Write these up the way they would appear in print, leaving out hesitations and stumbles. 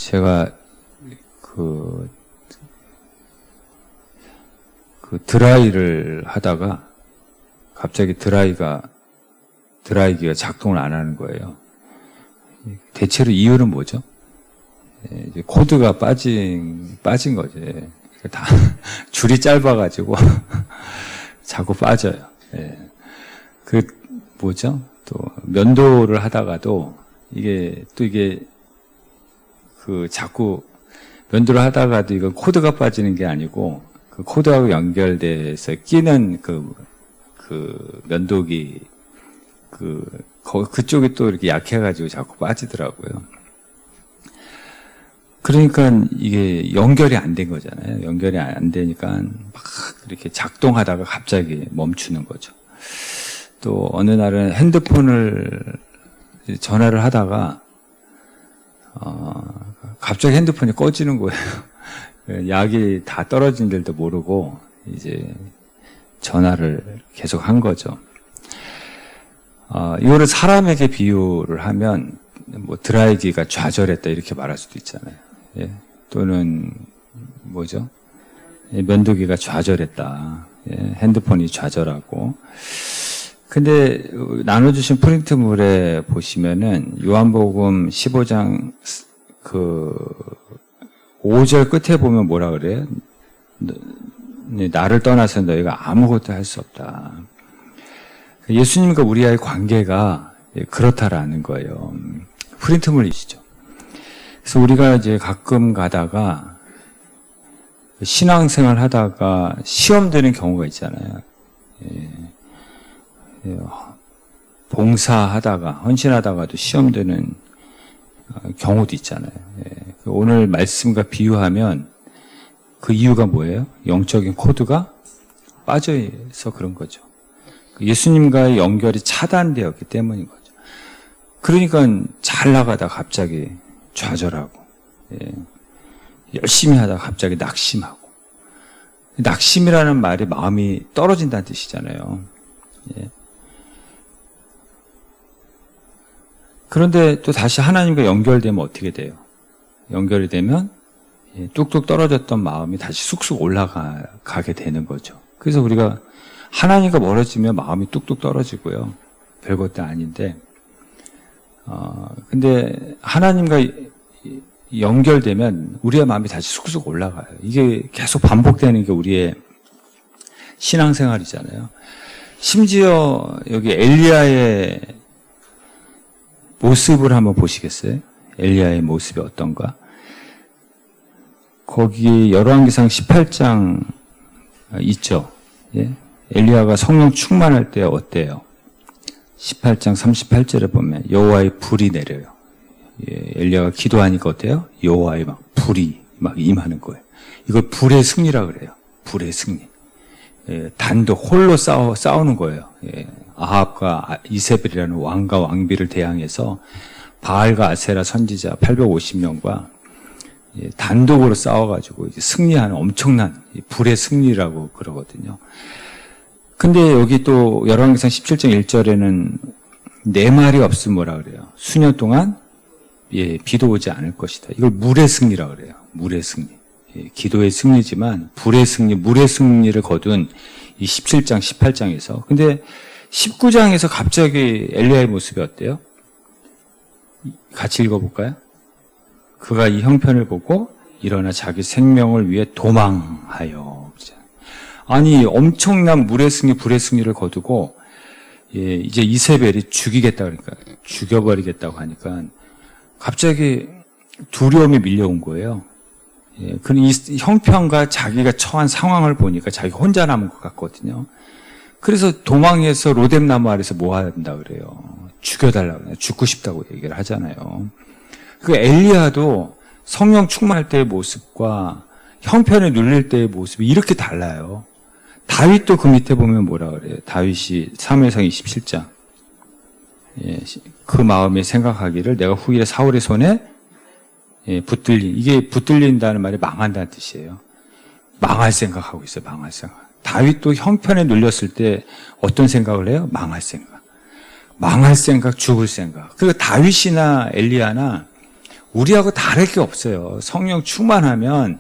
제가 드라이를 하다가 갑자기 드라이기가 작동을 안 하는 거예요. 대체로 이유는 뭐죠? 이제 코드가 빠진 거지. 다 줄이 짧아가지고 자꾸 빠져요. 뭐죠? 또 면도를 하다가도 이게 자꾸 면도를 하다가도 이건 코드가 빠지는 게 아니고 그 코드하고 연결돼서 끼는 그 면도기 그쪽이 또 이렇게 약해가지고 자꾸 빠지더라고요. 그러니까 이게 연결이 안 된 거잖아요. 연결이 안 되니까 막 이렇게 작동하다가 갑자기 멈추는 거죠. 또 어느 날은 전화를 하다가 갑자기 핸드폰이 꺼지는 거예요. 약이 다 떨어진 줄도 모르고 이제 전화를 계속 한 거죠. 이거를 사람에게 비유를 하면 뭐 드라이기가 좌절했다 이렇게 말할 수도 있잖아요. 또는 뭐죠? 면도기가 좌절했다. 핸드폰이 좌절하고. 근데 나눠주신 프린트물에 보시면은 요한복음 15장 5절 끝에 보면 뭐라 그래요? 나를 떠나서 너희가 아무것도 할 수 없다. 예수님과 우리와의 관계가 그렇다라는 거예요. 프린트물이시죠. 그래서 우리가 이제 가끔 가다가 신앙생활 하다가 시험 되는 경우가 있잖아요. 봉사하다가 헌신하다가도 시험 되는 경우도 있잖아요. 오늘 말씀과 비유하면 그 이유가 뭐예요? 영적인 코드가 빠져 있어 그런 거죠. 예수님과의 연결이 차단되었기 때문인 거죠. 그러니까 잘 나가다 갑자기 좌절하고, 열심히 하다가 갑자기 낙심하고. 낙심이라는 말이 마음이 떨어진다는 뜻이잖아요. 그런데 또 다시 하나님과 연결되면 어떻게 돼요? 연결이 되면 뚝뚝 떨어졌던 마음이 다시 쑥쑥 올라가게 되는 거죠. 그래서 우리가 하나님과 멀어지면 마음이 뚝뚝 떨어지고요. 별것도 아닌데, 근데 하나님과 연결되면 우리의 마음이 다시 쑥쑥 올라가요. 이게 계속 반복되는 게 우리의 신앙생활이잖아요. 심지어 여기 엘리야의 모습을 한번 보시겠어요? 엘리야의 모습이 어떤가? 거기 열왕기상 18장 있죠? 엘리야가 성령 충만할 때 어때요? 18장 38절에 보면 여호와의 불이 내려요. 엘리야가 기도하니까 어때요? 여호와의 막 불이 막 임하는 거예요. 이걸 불의 승리라 그래요. 불의 승리. 단독 홀로 싸우는 거예요. 아합과 이세벨이라는 왕과 왕비를 대항해서 바알과 아세라 선지자 850명과 단독으로 싸워가지고 승리하는 엄청난 불의 승리라고 그러거든요. 근데 여기 또 열왕기상 17장 1절에는 네 말이 없으면 뭐라 그래요? 수년 동안 비도 오지 않을 것이다. 이걸 물의 승리라 그래요. 물의 승리. 기도의 승리지만 불의 승리, 물의 승리를 거둔 이 17장, 18장에서. 근데 19장에서 갑자기 엘리야의 모습이 어때요? 같이 읽어볼까요? 그가 이 형편을 보고 일어나 자기 생명을 위해 도망하여. 아니, 엄청난 물의 승리, 불의 승리를 거두고, 이제 이세벨이 죽이겠다 그러니까, 죽여버리겠다고 하니까, 갑자기 두려움이 밀려온 거예요. 그런 이 형편과 자기가 처한 상황을 보니까 자기 혼자 남은 것 같거든요. 그래서 도망해서 로뎀나무 아래서 뭐 한다 그래요? 죽여달라고 그래요. 죽고 싶다고 얘기를 하잖아요. 그 엘리야도 성령 충만할 때의 모습과 형편에 눌릴 때의 모습이 이렇게 달라요. 다윗도 그 밑에 보면 뭐라 그래요? 다윗이 사무엘상 27장. 그 마음에 생각하기를 내가 후일에 사울의 손에 이게 붙들린다는 말이 망한다는 뜻이에요. 망할 생각하고 있어요. 망할 생각. 다윗도 형편에 눌렸을 때 어떤 생각을 해요? 망할 생각. 망할 생각, 죽을 생각. 그리고 다윗이나 엘리야나 우리하고 다를 게 없어요. 성령 충만하면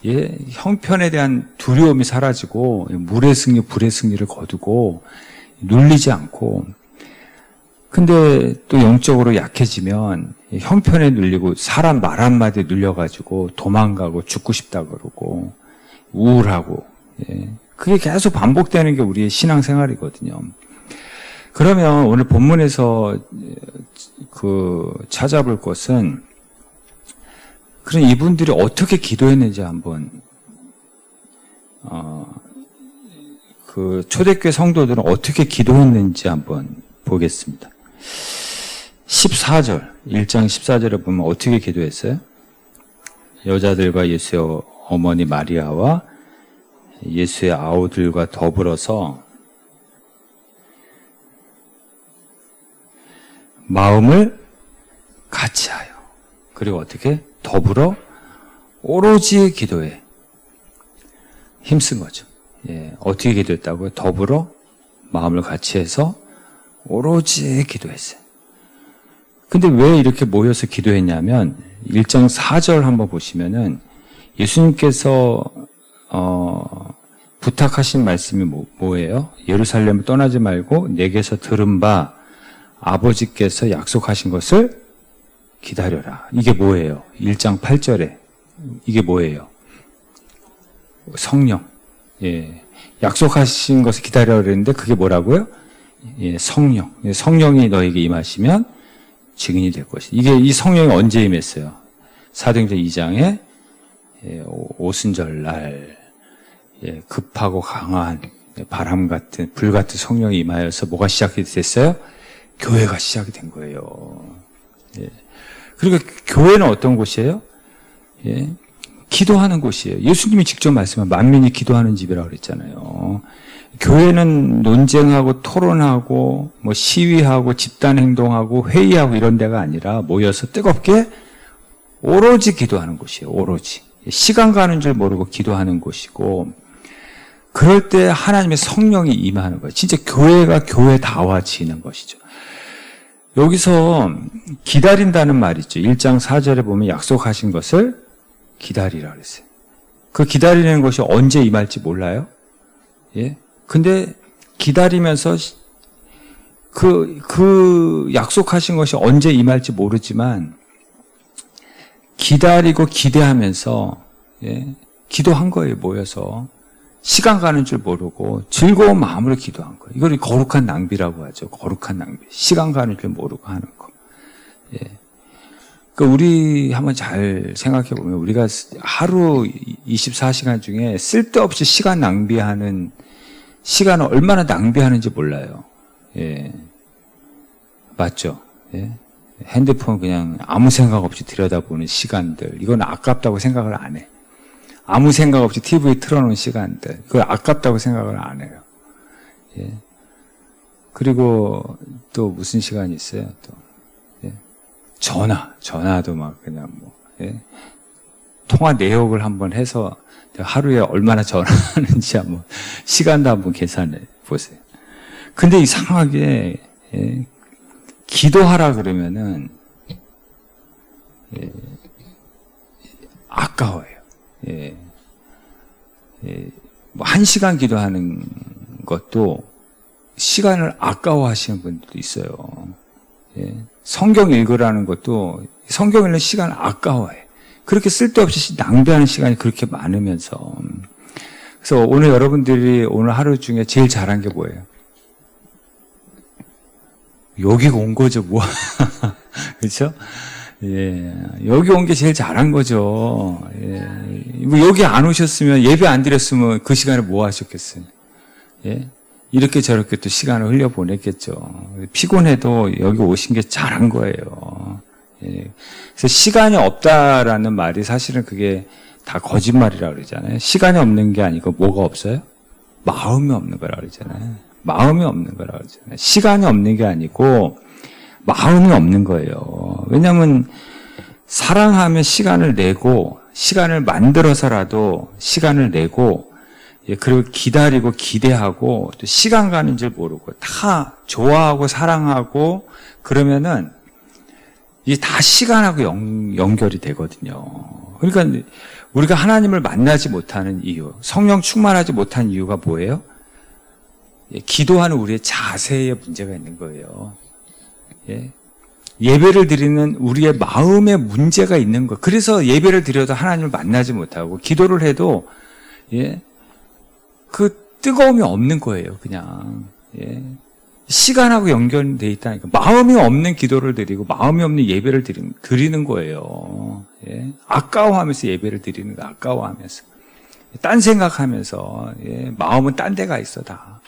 형편에 대한 두려움이 사라지고 물의 승리, 불의 승리를 거두고 눌리지 않고, 근데 또 영적으로 약해지면 형편에 눌리고 사람 말 한마디에 눌려가지고 도망가고 죽고 싶다 그러고 우울하고, 그게 계속 반복되는 게 우리의 신앙생활이거든요. 그러면 오늘 본문에서 찾아볼 것은, 그럼 이분들이 어떻게 기도했는지 한번, 초대교회 성도들은 어떻게 기도했는지 한번 보겠습니다. 14절, 1장 14절에 보면 어떻게 기도했어요? 여자들과 예수의 어머니 마리아와 예수의 아우들과 더불어서 마음을 같이하여, 그리고 어떻게? 더불어 오로지 기도에 힘쓴 거죠. 어떻게 기도했다고요? 더불어 마음을 같이해서 오로지 기도했어요. 근데 왜 이렇게 모여서 기도했냐면 1장 4절 한번 보시면은 예수님께서 부탁하신 말씀이 뭐예요? 예루살렘을 떠나지 말고 내게서 들은 바 아버지께서 약속하신 것을 기다려라. 이게 뭐예요? 1장 8절에 이게 뭐예요? 성령. 약속하신 것을 기다려라 그랬는데 그게 뭐라고요? 성령. 성령이 너에게 임하시면 증인이 될 것이다. 이 성령이 언제 임했어요? 사도행전 2장에 오순절 날 급하고 강한 바람 같은 불 같은 성령이 임하여서 뭐가 시작이 됐어요? 교회가 시작이 된 거예요. 그리고 교회는 어떤 곳이에요? 기도하는 곳이에요. 예수님이 직접 말씀한 만민이 기도하는 집이라고 그랬잖아요. 교회는 논쟁하고 토론하고 뭐 시위하고 집단 행동하고 회의하고 이런 데가 아니라 모여서 뜨겁게 오로지 기도하는 곳이에요. 오로지. 시간 가는 줄 모르고 기도하는 곳이고, 그럴 때 하나님의 성령이 임하는 거예요. 진짜 교회가 교회다워지는 것이죠. 여기서 기다린다는 말이 있죠. 1장 4절에 보면 약속하신 것을 기다리라 그랬어요. 그 기다리는 것이 언제 임할지 몰라요? 근데 기다리면서 그 약속하신 것이 언제 임할지 모르지만 기다리고 기대하면서 기도한 거예요. 모여서 시간 가는 줄 모르고 즐거운 마음으로 기도한 거예요. 이걸 거룩한 낭비라고 하죠. 거룩한 낭비. 시간 가는 줄 모르고 하는 거. 그러니까 우리 한번 잘 생각해 보면 우리가 하루 24시간 중에 쓸데없이 시간 낭비하는 시간을 얼마나 낭비하는지 몰라요. 맞죠? 핸드폰 그냥 아무 생각 없이 들여다보는 시간들, 이건 아깝다고 생각을 안 해. 아무 생각 없이 TV 틀어놓은 시간들, 그걸 아깝다고 생각을 안 해요. 그리고 또 무슨 시간이 있어요? 또 전화도 막 그냥 통화 내역을 한번 해서 하루에 얼마나 전화하는지 한번 시간도 한번 계산해 보세요. 근데 이상하게 기도하라 그러면은 아까워요. 뭐 1시간 기도하는 것도 시간을 아까워하시는 분들도 있어요. 성경 읽으라는 것도 성경 읽는 시간을 아까워해. 그렇게 쓸데없이 낭비하는 시간이 그렇게 많으면서. 그래서 오늘 여러분들이 오늘 하루 중에 제일 잘한 게 뭐예요? 여기 온 거죠, 뭐. 그렇죠? 여기 온 게 제일 잘한 거죠. 뭐 여기 안 오셨으면, 예배 안 드렸으면 그 시간에 뭐 하셨겠어요? 이렇게 저렇게 또 시간을 흘려보냈겠죠. 피곤해도 여기 오신 게 잘한 거예요. 그래서 시간이 없다라는 말이 사실은 그게 다 거짓말이라고 그러잖아요. 시간이 없는 게 아니고 뭐가 없어요? 마음이 없는 거라고 그러잖아요. 마음이 없는 거라고 그러잖아요. 시간이 없는 게 아니고 마음이 없는 거예요. 왜냐하면 사랑하면 시간을 내고, 시간을 만들어서라도 시간을 내고, 그리고 기다리고 기대하고 또 시간 가는 줄 모르고 다 좋아하고 사랑하고 그러면은 이게 다 시간하고 연결이 되거든요. 그러니까 우리가 하나님을 만나지 못하는 이유, 성령 충만하지 못한 이유가 뭐예요? 기도하는 우리의 자세에 문제가 있는 거예요. 예배를 드리는 우리의 마음에 문제가 있는 거. 그래서 예배를 드려도 하나님을 만나지 못하고 기도를 해도 그 뜨거움이 없는 거예요. 그냥 시간하고 연결돼 있다니까. 마음이 없는 기도를 드리고 마음이 없는 예배를 드리는 거예요. 아까워하면서 예배를 드리는 거. 아까워하면서 딴 생각하면서 마음은 딴 데가 있어 다.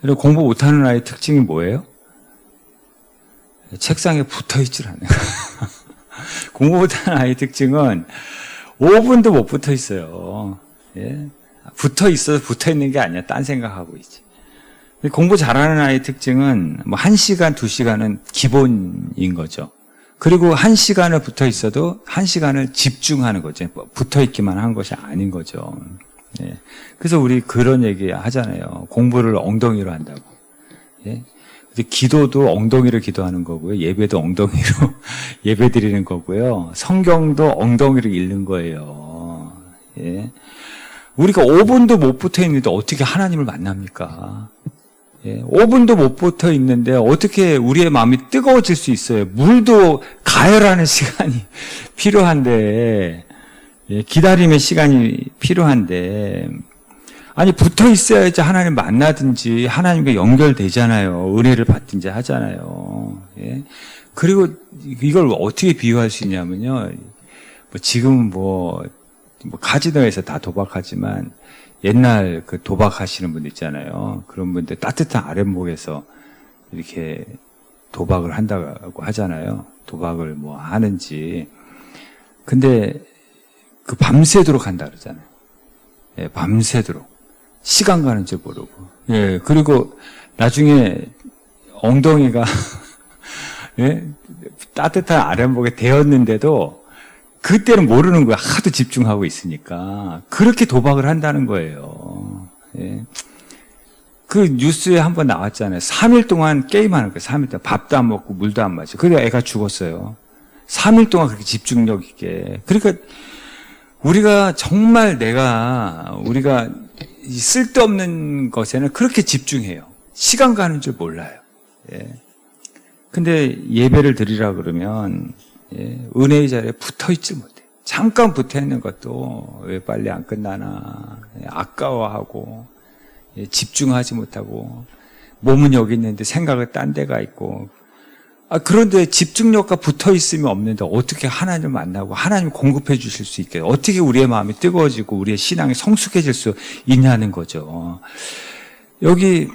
그리고 공부 못하는 아이의 특징이 뭐예요? 책상에 붙어있질 않아요. 공부 못하는 아이의 특징은 5분도 못 붙어 있어요. 붙어 있어서 붙어 있는 게 아니야. 딴 생각하고 있지. 공부 잘하는 아이의 특징은 뭐 1시간, 2시간은 기본인 거죠. 그리고 1시간을 붙어 있어도 1시간을 집중하는 거죠. 붙어 있기만 한 것이 아닌 거죠. 그래서 우리 그런 얘기 하잖아요. 공부를 엉덩이로 한다고. 근데 기도도 엉덩이로 기도하는 거고요. 예배도 엉덩이로 예배 드리는 거고요. 성경도 엉덩이로 읽는 거예요. 우리가 5분도 못 붙어 있는데 어떻게 하나님을 만납니까? 5분도 못 붙어 있는데 어떻게 우리의 마음이 뜨거워질 수 있어요? 물도 가열하는 시간이 필요한데, 기다림의 시간이 필요한데, 아니 붙어 있어야지 하나님 만나든지 하나님과 연결되잖아요. 은혜를 받든지 하잖아요. 그리고 이걸 어떻게 비유할 수 있냐면요. 지금 카지노에서 다 도박하지만 옛날 그 도박하시는 분들 있잖아요. 그런 분들 따뜻한 아랫목에서 이렇게 도박을 한다고 하잖아요. 도박을 하는지. 근데 그 밤새도록 한다 그러잖아요. 밤새도록. 시간 가는 줄 모르고. 그리고 나중에 엉덩이가 따뜻한 아랫목에 데었는데도 그때는 모르는 거야. 하도 집중하고 있으니까. 그렇게 도박을 한다는 거예요. 그 뉴스에 한번 나왔잖아요. 3일 동안 게임하는 거예요. 3일 동안. 밥도 안 먹고 물도 안 마시고. 그래서 애가 죽었어요. 3일 동안 그렇게 집중력 있게. 그러니까 우리가 정말 우리가 이 쓸데없는 것에는 그렇게 집중해요. 시간 가는 줄 몰라요. 근데 예배를 드리라 그러면 은혜의 자리에 붙어 있지 못해. 잠깐 붙어 있는 것도 왜 빨리 안 끝나나 아까워하고 집중하지 못하고 몸은 여기 있는데 생각은 딴 데가 있고. 그런데 집중력과 붙어 있으면 없는데 어떻게 하나님을 만나고 하나님 공급해 주실 수 있게, 어떻게 우리의 마음이 뜨거워지고 우리의 신앙이 성숙해질 수 있냐는 거죠. 여기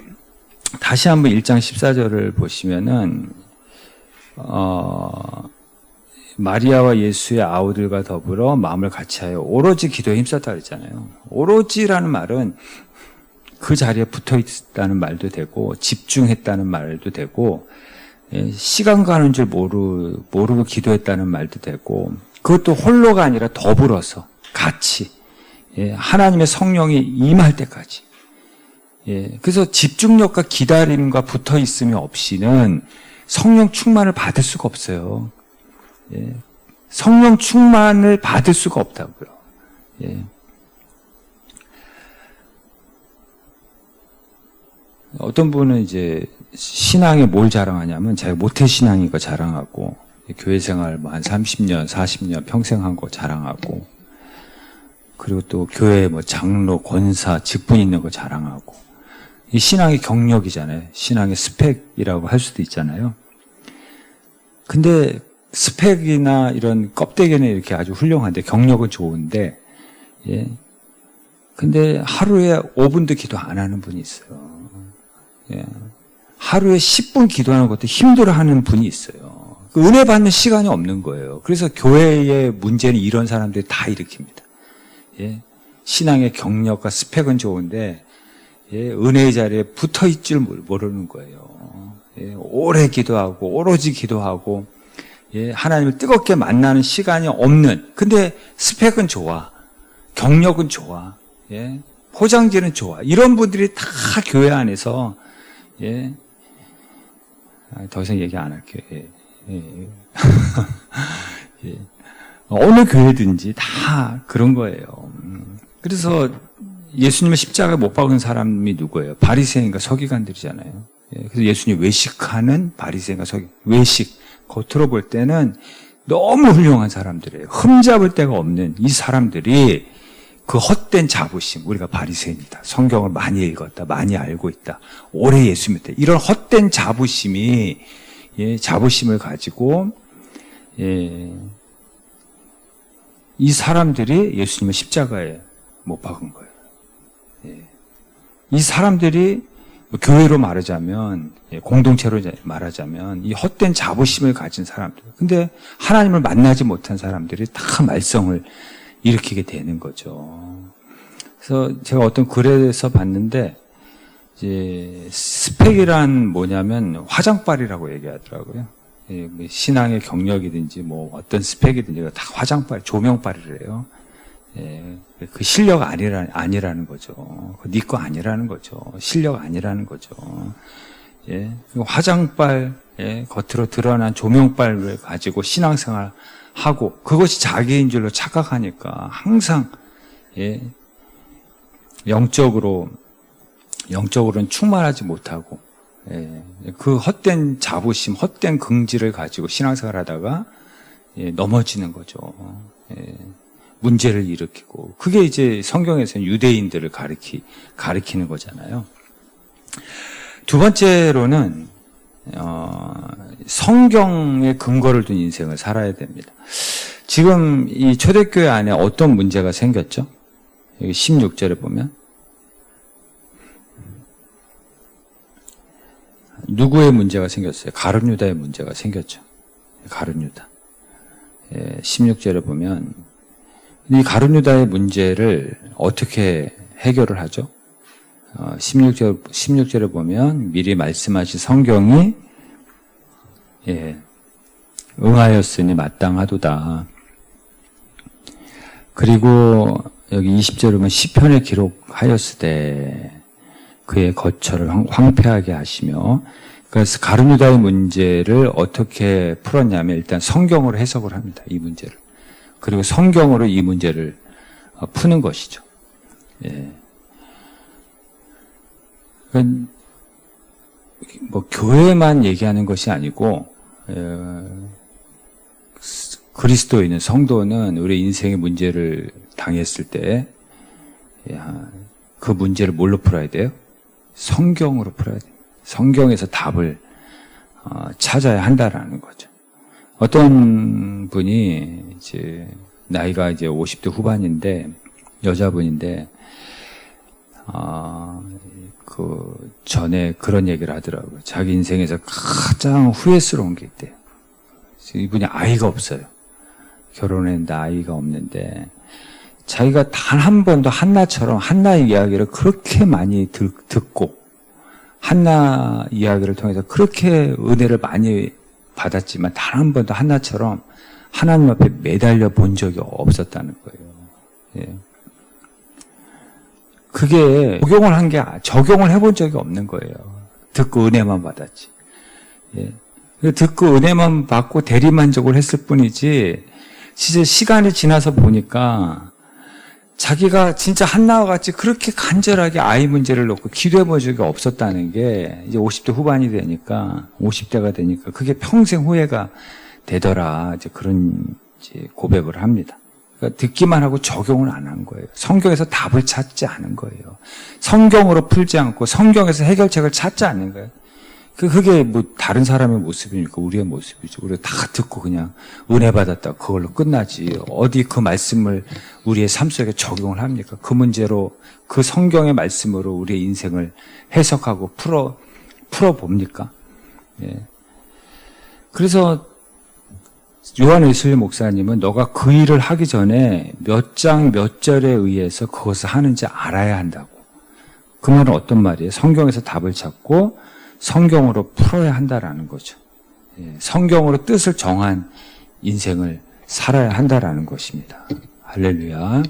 다시 한번 1장 14절을 보시면은 마리아와 예수의 아우들과 더불어 마음을 같이하여 오로지 기도에 힘썼다 그랬잖아요. 오로지라는 말은 그 자리에 붙어 있다는 말도 되고 집중했다는 말도 되고 시간 가는 줄 모르고 기도했다는 말도 되고, 그것도 홀로가 아니라 더불어서 같이 하나님의 성령이 임할 때까지. 그래서 집중력과 기다림과 붙어 있음이 없이는 성령 충만을 받을 수가 없어요. 성령 충만을 받을 수가 없다고요. 어떤 분은 이제 신앙에 뭘 자랑하냐면 자기가 모태신앙인 거 자랑하고, 교회 생활 한 30년, 40년 평생 한 거 자랑하고, 그리고 또 교회 장로, 권사, 직분 있는 거 자랑하고. 이 신앙의 경력이잖아요. 신앙의 스펙이라고 할 수도 있잖아요. 근데 스펙이나 이런 껍데기는 이렇게 아주 훌륭한데, 경력은 좋은데, 근데 하루에 5분도 기도 안 하는 분이 있어요. 하루에 10분 기도하는 것도 힘들어하는 분이 있어요. 은혜 받는 시간이 없는 거예요. 그래서 교회의 문제는 이런 사람들이 다 일으킵니다. 신앙의 경력과 스펙은 좋은데 은혜의 자리에 붙어 있질 모르는 거예요. 오래 기도하고 오로지 기도하고 하나님을 뜨겁게 만나는 시간이 없는, 근데 스펙은 좋아, 경력은 좋아, 포장지는 좋아, 이런 분들이 다 교회 안에서 더 이상 얘기 안 할게요. 예. 예. 어느 교회든지 다 그런 거예요. 그래서 예수님의 십자가에 못 박은 사람이 누구예요? 바리새인과 서기관들이잖아요. 예. 그래서 예수님 외식하는 바리새인과 외식 겉으로 볼 때는 너무 훌륭한 사람들이에요. 흠잡을 데가 없는 이 사람들이 그 헛된 자부심, 우리가 바리새인이다, 성경을 많이 읽었다, 많이 알고 있다, 오래 예수 믿다, 이런 헛된 자부심이 자부심을 가지고 이 사람들이 예수님의 십자가에 못 박은 거예요. 이 사람들이 교회로 말하자면, 공동체로 말하자면 이 헛된 자부심을 가진 사람들. 근데 하나님을 만나지 못한 사람들이 다 말썽을 일으키게 되는 거죠. 그래서 제가 어떤 글에서 봤는데, 이제 스펙이란 뭐냐면 화장빨이라고 얘기하더라고요. 신앙의 경력이든지 뭐 어떤 스펙이든지 다 화장빨, 조명빨이래요. 그 실력 아니라는 거죠. 네 거 아니라는 거죠. 실력 아니라는 거죠. 화장빨, 겉으로 드러난 조명빨을 가지고 신앙생활 하고 그것이 자기인 줄로 착각하니까 항상 영적으로는 충만하지 못하고 그 헛된 자부심, 헛된 긍지를 가지고 신앙생활 하다가 넘어지는 거죠. 문제를 일으키고 그게 이제 성경에서는 유대인들을 가리키는 거잖아요. 두 번째로는 성경의 근거를 둔 인생을 살아야 됩니다. 지금 이 초대교회 안에 어떤 문제가 생겼죠? 여기 16절에 보면 누구의 문제가 생겼어요? 가룟유다의 문제가 생겼죠. 가룟유다. 16절에 보면 이 가룟유다의 문제를 어떻게 해결을 하죠? 16절에 보면 미리 말씀하신 성경이 응하였으니 마땅하도다. 그리고 여기 20절에 보면 시편에 기록하였으되 그의 거처를 황폐하게 하시며, 그래서 가룟유다의 문제를 어떻게 풀었냐면 일단 성경으로 해석을 합니다. 이 문제를. 그리고 성경으로 이 문제를 푸는 것이죠. 그러니까 뭐 교회만 얘기하는 것이 아니고 그리스도인은, 성도는 우리 인생의 문제를 당했을 때 그 문제를 뭘로 풀어야 돼요? 성경으로 풀어야 돼요. 성경에서 답을 찾아야 한다라는 거죠. 어떤 분이 이제 나이가 이제 50대 후반인데 여자분인데 그 전에 그런 얘기를 하더라고요. 자기 인생에서 가장 후회스러운 게 있대요. 이분이 아이가 없어요. 결혼했는데 아이가 없는데 자기가 단 한 번도 한나처럼 한나의 이야기를 그렇게 많이 듣고 한나 이야기를 통해서 그렇게 은혜를 많이 받았지만 단 한 번도 한나처럼 하나님 앞에 매달려 본 적이 없었다는 거예요. 그게 적용을 해본 적이 없는 거예요. 듣고 은혜만 받았지. 듣고 은혜만 받고 대리만족을 했을 뿐이지, 진짜 시간이 지나서 보니까 자기가 진짜 한나와 같이 그렇게 간절하게 아이 문제를 놓고 기도해 본 적이 없었다는 게 이제 50대 후반이 되니까, 50대가 되니까 그게 평생 후회가 되더라. 이제 그런 이제 고백을 합니다. 그러니까 듣기만 하고 적용을 안 한 거예요. 성경에서 답을 찾지 않은 거예요. 성경으로 풀지 않고 성경에서 해결책을 찾지 않는 거예요. 그게 뭐 다른 사람의 모습이니까 우리의 모습이죠. 우리가 다 듣고 그냥 은혜 받았다 그걸로 끝나지. 어디 그 말씀을 우리의 삶 속에 적용을 합니까? 그 문제로, 그 성경의 말씀으로 우리의 인생을 해석하고 풀어 봅니까? 그래서 요한 웨슬리 목사님은 너가 그 일을 하기 전에 몇 장 몇 절에 의해서 그것을 하는지 알아야 한다고. 그 말은 어떤 말이에요? 성경에서 답을 찾고 성경으로 풀어야 한다라는 거죠. 성경으로 뜻을 정한 인생을 살아야 한다라는 것입니다. 할렐루야.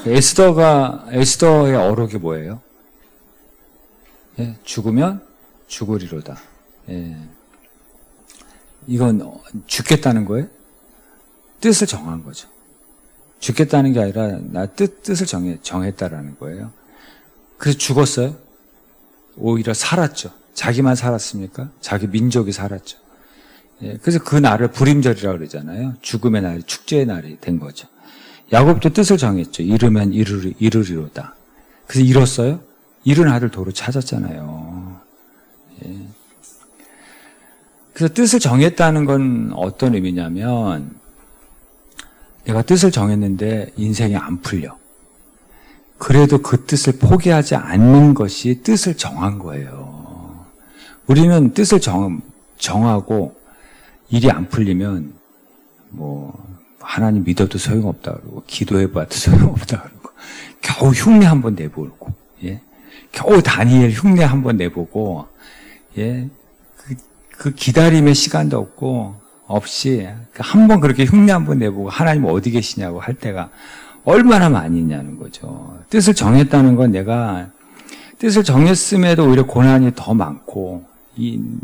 에스더의 어록이 뭐예요? 죽으면 죽으리로다. 예. 이건 죽겠다는 거예요? 뜻을 정한 거죠. 죽겠다는 게 아니라 나 뜻을 정했다라는 거예요. 그래서 죽었어요? 오히려 살았죠. 자기만 살았습니까? 자기 민족이 살았죠. 예, 그래서 그 날을 불임절이라고 그러잖아요. 죽음의 날이 축제의 날이 된 거죠. 야곱도 뜻을 정했죠. 이르면 이르리로다. 그래서 이뤘어요? 이른 아들 도로 찾았잖아요. 예. 그래서 뜻을 정했다는 건 어떤 의미냐면 내가 뜻을 정했는데 인생이 안 풀려. 그래도 그 뜻을 포기하지 않는 것이 뜻을 정한 거예요. 우리는 뜻을 정하고 일이 안 풀리면 뭐 하나님 믿어도 소용없다 그러고 기도해봐도 소용없다 그러고 겨우 흉내 한번 내보고 예? 겨우 다니엘 흉내 한번 내보고 예? 그 기다림의 시간도 없이 한 번 그렇게 흉내 한번 내보고 하나님 어디 계시냐고 할 때가 얼마나 많이 있냐는 거죠. 뜻을 정했다는 건 내가 뜻을 정했음에도 오히려 고난이 더 많고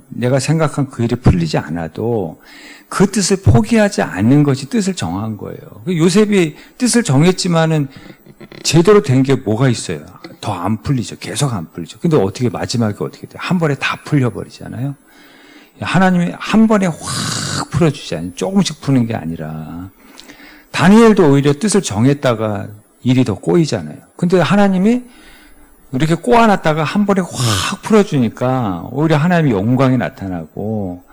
내가 생각한 그 일이 풀리지 않아도 그 뜻을 포기하지 않는 것이 뜻을 정한 거예요. 요셉이 뜻을 정했지만은 제대로 된 게 뭐가 있어요? 더 안 풀리죠. 계속 안 풀리죠. 근데 어떻게 마지막에 어떻게 돼요? 한 번에 다 풀려버리잖아요. 하나님이 한 번에 확 풀어주지 조금씩 푸는 게 아니라 다니엘도 오히려 뜻을 정했다가 일이 더 꼬이잖아요. 근데 하나님이 이렇게 꼬아놨다가 한 번에 확 풀어주니까 오히려 하나님의 영광이 나타나고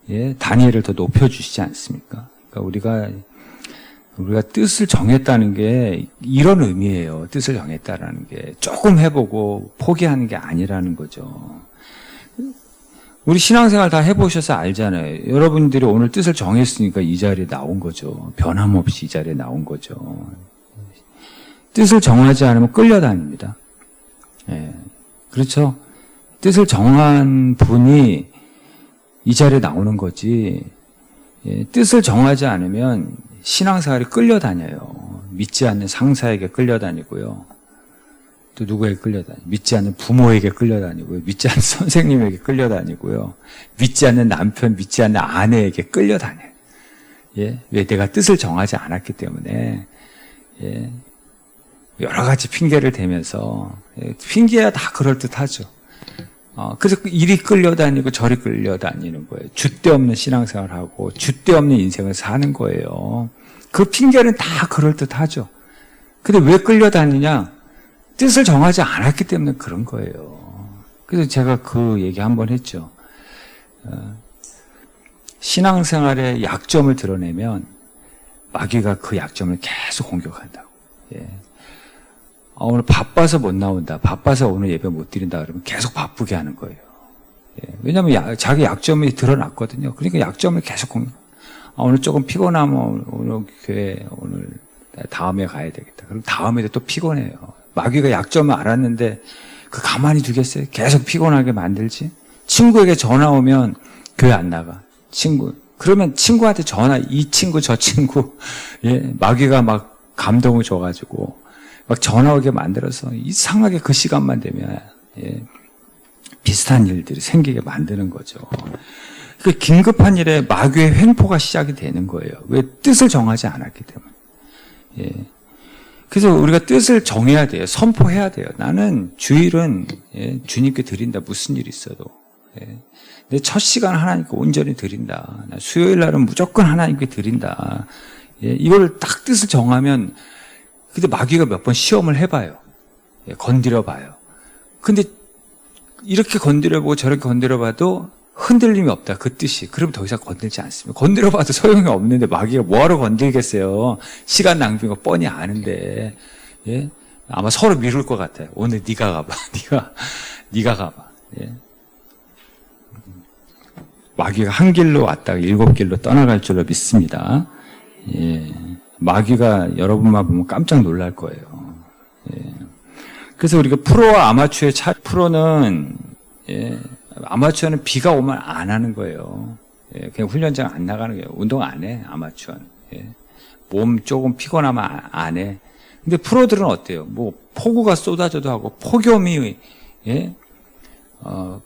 예, 다니엘을 더 높여주시지 않습니까? 그러니까 우리가 뜻을 정했다는 게 이런 의미예요. 뜻을 정했다라는 게 조금 해보고 포기하는 게 아니라는 거죠. 우리 신앙생활 다 해보셔서 알잖아요. 여러분들이 오늘 뜻을 정했으니까 이 자리에 나온 거죠. 변함없이 이 자리에 나온 거죠. 뜻을 정하지 않으면 끌려다닙니다. 예, 그렇죠? 뜻을 정한 분이 이 자리에 나오는 거지. 예, 뜻을 정하지 않으면 신앙생활이 끌려다녀요. 믿지 않는 상사에게 끌려다니고요. 또 누구에게 끌려다니고 믿지 않는 부모에게 끌려다니고요. 믿지 않는 선생님에게 끌려다니고요. 믿지 않는 남편, 믿지 않는 아내에게 끌려다녀요. 예, 왜 내가 뜻을 정하지 않았기 때문에 예, 여러 가지 핑계를 대면서 예, 핑계야 다 그럴듯하죠. 그래서 일이 끌려다니고 저리 끌려다니는 거예요. 줏대 없는 신앙생활하고 줏대 없는 인생을 사는 거예요. 그 핑계는 다 그럴듯하죠. 근데 왜 끌려다니냐? 뜻을 정하지 않았기 때문에 그런 거예요. 그래서 제가 그 얘기 한번 했죠. 신앙생활의 약점을 드러내면 마귀가 그 약점을 계속 공격한다고. 예. 오늘 바빠서 못 나온다. 바빠서 오늘 예배 못 드린다. 그러면 계속 바쁘게 하는 거예요. 예. 왜냐하면 자기 약점이 드러났거든요. 그러니까 약점을 계속 공격. 오늘 조금 피곤하면 오늘 교회 오늘 다음에 가야 되겠다. 그럼 다음에도 또 피곤해요. 마귀가 약점을 알았는데 그 가만히 두겠어요? 계속 피곤하게 만들지? 친구에게 전화 오면 교회 안 나가. 그러면 친구한테 전화, 이 친구, 저 친구, 예, 마귀가 막 감동을 줘가지고 막 전화 오게 만들어서 이상하게 그 시간만 되면, 예, 비슷한 일들이 생기게 만드는 거죠. 그 긴급한 일에 마귀의 횡포가 시작이 되는 거예요. 왜? 뜻을 정하지 않았기 때문에. 예. 그래서 우리가 뜻을 정해야 돼요. 선포해야 돼요. 나는 주일은 예, 주님께 드린다. 무슨 일이 있어도. 예. 내 첫 시간 하나님께 온전히 드린다. 나 수요일 날은 무조건 하나님께 드린다. 예, 이걸 딱 뜻을 정하면 근데 마귀가 몇 번 시험을 해봐요. 예, 건드려봐요. 근데 이렇게 건드려보고 저렇게 건드려봐도 흔들림이 없다. 그 뜻이. 그럼 더 이상 건들지 않습니다. 건드려봐도 소용이 없는데 마귀가 뭐하러 건들겠어요. 시간 낭비인 거 뻔히 아는데. 예? 아마 서로 미룰 것 같아요. 오늘 네가 가봐. 네가 가봐. 예? 마귀가 한 길로 왔다가 7길로 떠나갈 줄로 믿습니다. 예. 마귀가 여러분만 보면 깜짝 놀랄 거예요. 예. 그래서 우리가 프로와 아마추어의 차이, 프로는 예, 아마추어는 비가 오면 안 하는 거예요. 예, 그냥 훈련장 안 나가는 거예요. 운동 안 해, 아마추어는. 예. 몸 조금 피곤하면 안 해. 근데 프로들은 어때요? 뭐 폭우가 쏟아져도 하고 폭염이 예?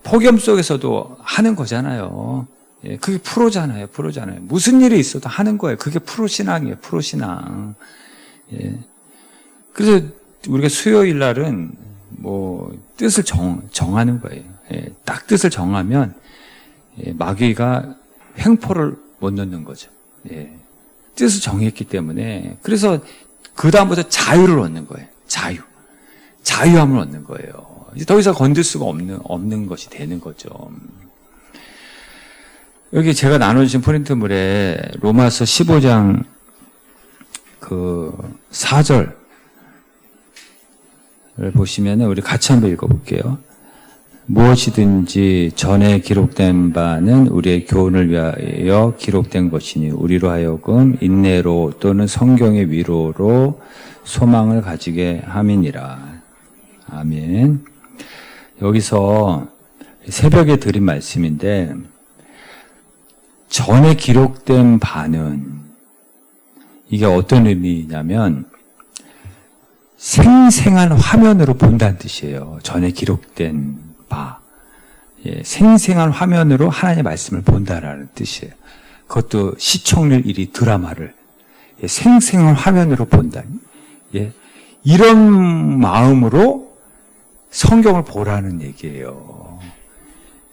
폭염 속에서도 하는 거잖아요. 예, 그게 프로잖아요. 무슨 일이 있어도 하는 거예요. 그게 프로신앙이에요. 프로신앙. 예. 그래서 우리가 수요일 날은 뭐 뜻을 정하는 거예요. 예, 딱 뜻을 정하면 마귀가 횡포를 못 넣는 거죠. 예, 뜻을 정했기 때문에. 그래서 그 다음부터 자유를 얻는 거예요. 자유함을 얻는 거예요. 이제 더 이상 건들 수가 없는 것이 되는 거죠. 여기 제가 나눠주신 프린트물에 로마서 15장 그 4절을 보시면 우리 같이 한번 읽어볼게요. 무엇이든지 전에 기록된 바는 우리의 교훈을 위하여 기록된 것이니 우리로 하여금 인내로 또는 성경의 위로로 소망을 가지게 함이니라. 아멘. 여기서 새벽에 드린 말씀인데 전에 기록된 바는 이게 어떤 의미냐면 생생한 화면으로 본다는 뜻이에요. 전에 기록된 바. 예, 생생한 화면으로 하나님의 말씀을 본다라는 뜻이에요. 그것도 시청률 1위 드라마를 생생한 화면으로 본다. 예, 이런 마음으로 성경을 보라는 얘기예요.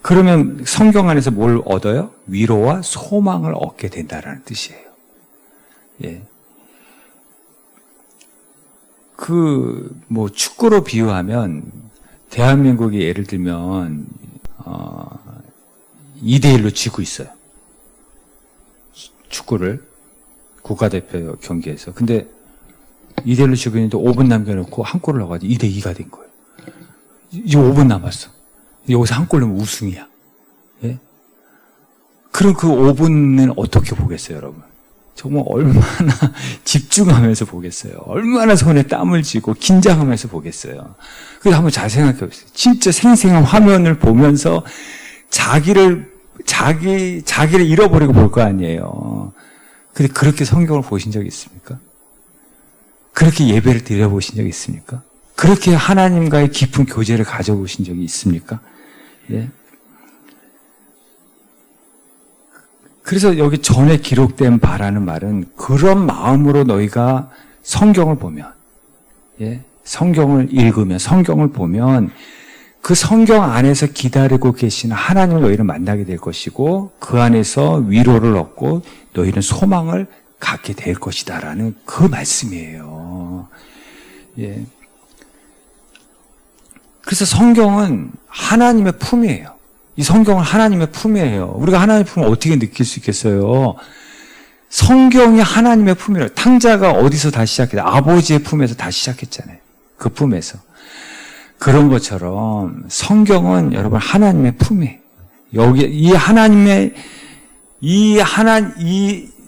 그러면 성경 안에서 뭘 얻어요? 위로와 소망을 얻게 된다라는 뜻이에요. 예. 뭐 축구로 비유하면 대한민국이 예를 들면 2대1로 지고 있어요. 축구를 국가대표 경기에서. 근데 2대1로 지고 있는데 5분 남겨놓고 한 골을 넣어가지고 2대2가 된 거예요. 이제 5분 남았어. 여기서 한 골 넣으면 우승이야. 예? 그럼 그 5분은 어떻게 보겠어요, 여러분? 정말 얼마나 집중하면서 보겠어요. 얼마나 손에 땀을 쥐고 긴장하면서 보겠어요. 그래서 한번 잘 생각해 보세요. 진짜 생생한 화면을 보면서 자기를 잃어버리고 볼 거 아니에요. 근데 그렇게 성경을 보신 적이 있습니까? 그렇게 예배를 드려보신 적이 있습니까? 그렇게 하나님과의 깊은 교제를 가져보신 적이 있습니까? 예. 그래서 여기 전에 기록된 바라는 말은 그런 마음으로 너희가 성경을 보면, 예, 성경을 읽으면, 성경을 보면 그 성경 안에서 기다리고 계시는 하나님을 너희는 만나게 될 것이고 그 안에서 위로를 얻고 너희는 소망을 갖게 될 것이다라는 그 말씀이에요. 예. 그래서 성경은 하나님의 품이에요. 이 성경은 하나님의 품이에요. 우리가 하나님의 품을 어떻게 느낄 수 있겠어요? 성경이 하나님의 품이래요. 탕자가 어디서 다 시작했어요? 아버지의 품에서 다 시작했잖아요. 그 품에서. 그런 것처럼 성경은 여러분 하나님의 품이에요. 여기 이 하나님의 이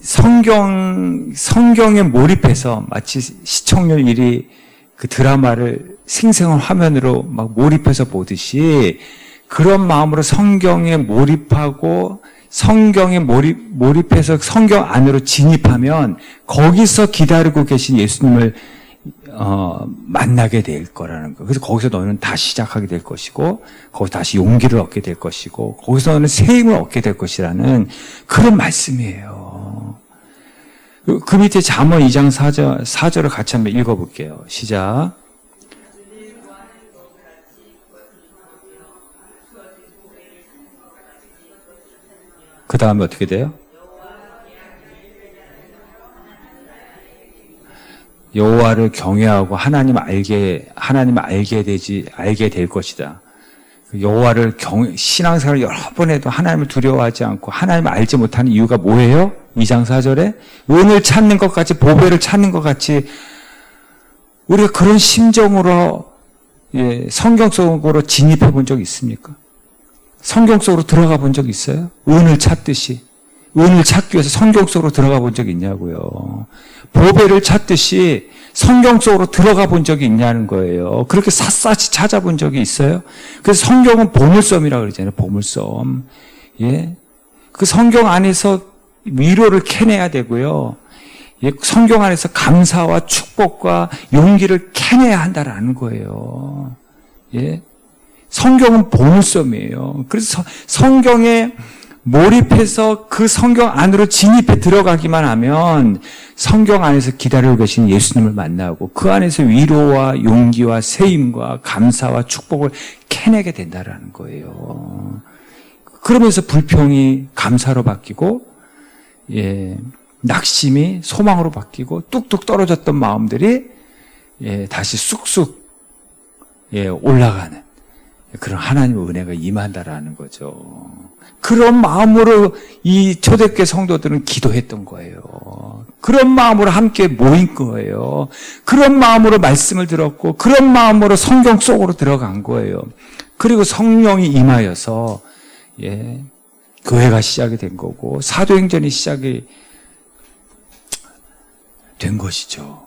성경에 몰입해서 마치 시청률 1위 그 드라마를 생생한 화면으로 막 몰입해서 보듯이 그런 마음으로 성경에 몰입하고 성경에 몰입해서 성경 안으로 진입하면 거기서 기다리고 계신 예수님을 만나게 될 거라는 거. 그래서 거기서 너는 다시 시작하게 될 것이고 거기서 다시 용기를 얻게 될 것이고 거기서 너는 새 힘을 얻게 될 것이라는 그런 말씀이에요. 그 밑에 잠언 2장 4절을 같이 한번 읽어볼게요. 시작. 그 다음에 어떻게 돼요? 여호와를 경외하고 하나님을 알게 될 것이다. 여호와를 신앙생활을 여러 번 해도 하나님을 두려워하지 않고 하나님을 알지 못하는 이유가 뭐예요? 2장 4절에 은을 찾는 것 같이 보배를 찾는 것 같이 우리가 그런 심정으로 성경 속으로 진입해 본 적 있습니까? 성경 속으로 들어가 본 적 있어요? 은을 찾듯이. 은을 찾기 위해서 성경 속으로 들어가 본 적이 있냐고요. 보배를 찾듯이 성경 속으로 들어가 본 적이 있냐는 거예요. 그렇게 샅샅이 찾아본 적이 있어요? 그래서 성경은 보물섬이라고 그러잖아요. 보물섬. 예. 그 성경 안에서 위로를 캐내야 되고요. 예. 성경 안에서 감사와 축복과 용기를 캐내야 한다라는 거예요. 예. 성경은 보물섬이에요. 그래서 성경에 몰입해서 그 성경 안으로 진입해 들어가기만 하면 성경 안에서 기다리고 계신 예수님을 만나고 그 안에서 위로와 용기와 세임과 감사와 축복을 캐내게 된다라는 거예요. 그러면서 불평이 감사로 바뀌고, 낙심이 소망으로 바뀌고, 뚝뚝 떨어졌던 마음들이, 다시 쑥쑥, 올라가는 그런 하나님의 은혜가 임한다라는 거죠. 그런 마음으로 이 초대교회 성도들은 기도했던 거예요. 그런 마음으로 함께 모인 거예요. 그런 마음으로 말씀을 들었고, 그런 마음으로 성경 속으로 들어간 거예요. 그리고 성령이 임하여서, 교회가 시작이 된 거고, 사도행전이 시작이 된 것이죠.